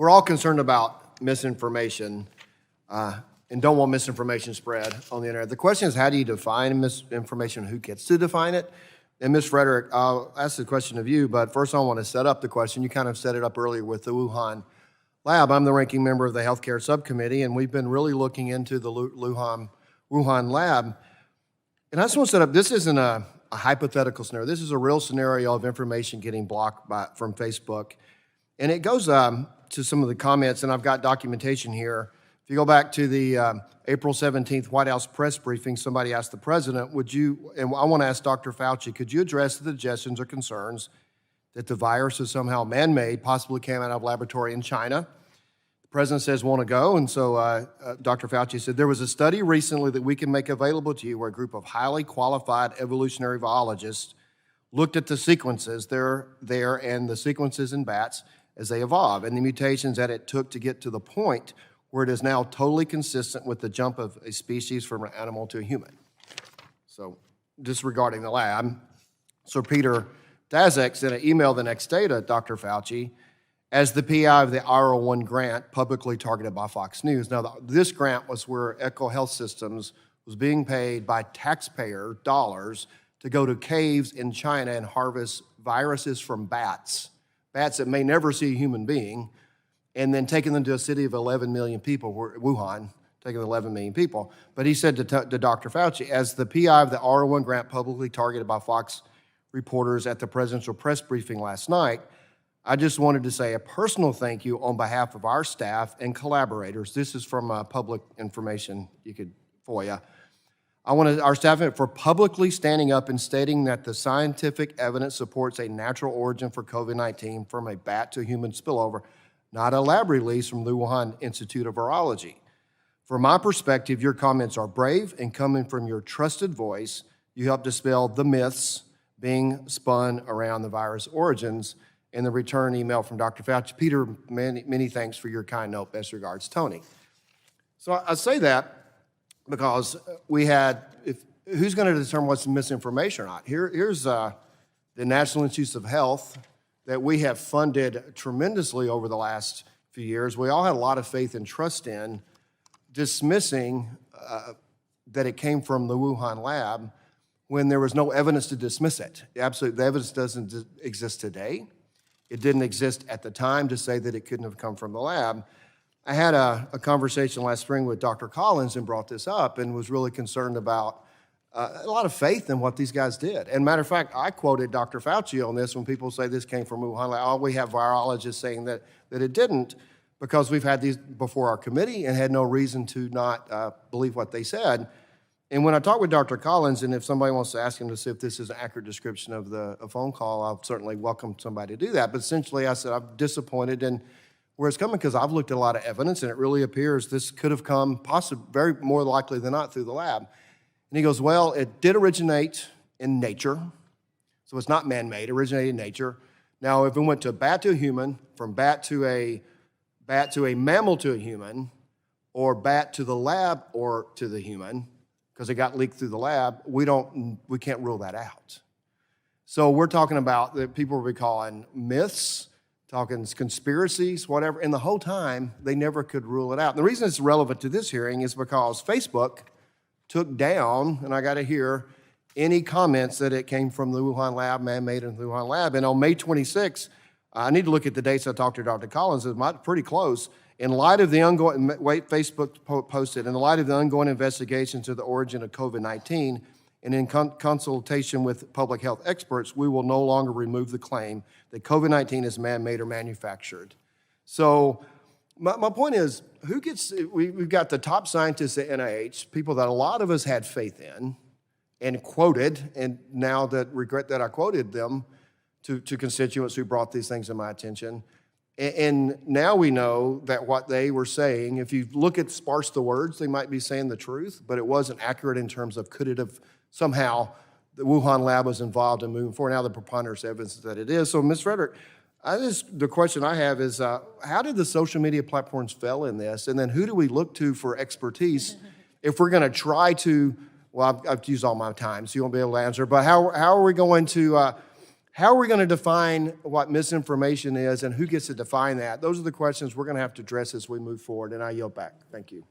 we're all concerned about misinformation and don't want misinformation spread on the internet. The question is, how do you define misinformation? Who gets to define it? And Ms. Frederick, I'll ask the question of you, but first I want to set up the question. You kind of set it up earlier with the Wuhan lab. I'm the ranking member of the healthcare subcommittee, and we've been really looking into the Wuhan lab. And I just want to set up, this isn't a hypothetical scenario. This is a real scenario of information getting blocked from Facebook. And it goes to some of the comments, and I've got documentation here. If you go back to the April 17th White House press briefing, somebody asked the president, and I want to ask Dr. Fauci, could you address the suggestions or concerns that the virus is somehow man-made, possibly came out of a laboratory in China? The president says, want to go, and so Dr. Fauci said, there was a study recently that we can make available to you where a group of highly qualified evolutionary biologists looked at the sequences there and the sequences in bats as they evolve, and the mutations that it took to get to the point where it is now totally consistent with the jump of a species from an animal to a human. So disregarding the lab, Sir Peter Daszak sent an email the next day to Dr. Fauci as the PI of the R01 grant publicly targeted by Fox News. Now, this grant was where Echo Health Systems was being paid by taxpayer dollars to go to caves in China and harvest viruses from bats that may never see a human being, and then taking them to a city of 11 million people, Wuhan, taking 11 million people. But he said to Dr. Fauci, as the PI of the R01 grant publicly targeted by Fox reporters at the presidential press briefing last night, I just wanted to say a personal thank you on behalf of our staff and collaborators. This is from public information you could FOIA. I wanted our staff for publicly standing up and stating that the scientific evidence supports a natural origin for COVID-19 from a bat to human spillover, not a lab release from the Wuhan Institute of Virology. From my perspective, your comments are brave, and coming from your trusted voice, you help dispel the myths being spun around the virus origins. In the return email from Dr. Fauci, Peter, many thanks for your kind note. Best regards, Tony. So I say that because we had, who's going to determine what's misinformation or not? Here's the National Institutes of Health that we have funded tremendously over the last few years. We all had a lot of faith and trust in, dismissing that it came from the Wuhan lab when there was no evidence to dismiss it. Absolutely, the evidence doesn't exist today. It didn't exist at the time to say that it couldn't have come from the lab. I had a conversation last spring with Dr. Collins and brought this up and was really concerned about a lot of faith in what these guys did. And matter of fact, I quoted Dr. Fauci on this when people say this came from Wuhan. Like, oh, we have virologists saying that it didn't, because we've had these before our committee and had no reason to not believe what they said. And when I talked with Dr. Collins, and if somebody wants to ask him to see if this is an accurate description of a phone call, I'll certainly welcome somebody to do that. But essentially, I said, I'm disappointed in where it's coming because I've looked at a lot of evidence, and it really appears this could have come possibly, very more likely than not, through the lab. And he goes, well, it did originate in nature, so it's not man-made, originated in nature. Now, if it went to a bat to a human, from bat to a mammal to a human, or bat to the lab or to the human, because it got leaked through the lab, we can't rule that out. So we're talking about that people will be calling myths, talking conspiracies, whatever, and the whole time they never could rule it out. And the reason it's relevant to this hearing is because Facebook took down, and I got to hear, any comments that it came from the Wuhan lab, man-made in the Wuhan lab. And on May 26th, I need to look at the dates I talked to Dr. Collins, it's pretty close. In light of the ongoing, Facebook posted, in light of the ongoing investigations of the origin of COVID-19, and in consultation with public health experts, we will no longer remove the claim that COVID-19 is man-made or manufactured. So my point is, we've got the top scientists at NIH, people that a lot of us had faith in and quoted, and now that regret that I quoted them to constituents who brought these things to my attention. And now we know that what they were saying, if you look at sparse the words, they might be saying the truth, but it wasn't accurate in terms of could it have somehow, the Wuhan lab was involved in moving forward. Now the preponderance evidence that it is. So Ms. Frederick, the question I have is, how did the social media platforms fail in this? And then who do we look to for expertise if we're gonna try to, well, I've used all my time, so you won't be able to answer, but how are we going to how are we going to define what misinformation is and who gets to define that? Those are the questions we're going to have to address as we move forward, and I yield back. Thank you.